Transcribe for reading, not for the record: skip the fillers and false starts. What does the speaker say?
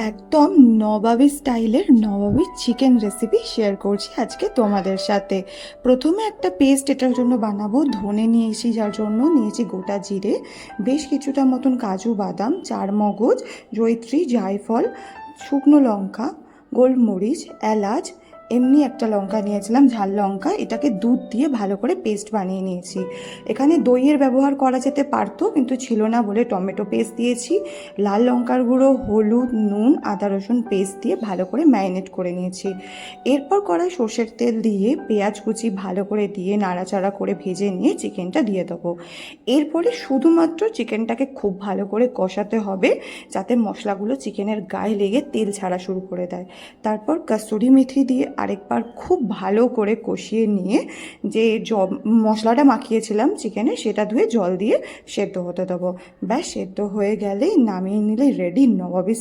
একদম নবাবী স্টাইলের নবাবী chicken recipe share করছি আজকে তোমাদের সাথে। প্রথমে একটা পেস্ট এটার জন্য বানাবো। ধনে নিয়েছি, যার জন্য নিয়েছি গোটা জিরে, বেশ কিছুটা মতন কাজু বাদাম, চারমগজ, জয়িত্রী, জায়ফল, শুকনো লঙ্কা, গোলমরিচ, এলাচ, এমনি একটা লঙ্কা নিয়েছিলাম, ঝাল লঙ্কা। এটাকে দুধ দিয়ে ভালো করে পেস্ট বানিয়ে নিয়েছি। এখানে দইয়ের ব্যবহার করা যেতে পারতো, কিন্তু ছিল না বলে টমেটো পেস্ট দিয়েছি। লাল লঙ্কার গুঁড়ো, হলুদ, নুন, আদা রসুন পেস্ট দিয়ে ভালো করে ম্যারিনেট করে নিয়েছি। এরপর কড়াই সর্ষের তেল দিয়ে পেঁয়াজ কুচি ভালো করে দিয়ে নাড়াচাড়া করে ভেজে নিয়ে চিকেনটা দিয়ে দেবো। এরপরে শুধুমাত্র চিকেনটাকে খুব ভালো করে কষাতে হবে, যাতে মশলাগুলো চিকেনের গায়ে লেগে তেল ছাড়া শুরু করে দেয়। তারপর কসুরি মেথি দিয়ে আরেকবার খুব ভালো করে কষিয়ে নিয়ে যে মশলাটা মাখিয়েছিলাম চিকেনে, সেটা ধুয়ে জল দিয়ে সেদ্ধ হতে দেবো। ব্যাস, সেদ্ধ হয়ে গেলেই নামিয়ে নিলে রেডি নবাবী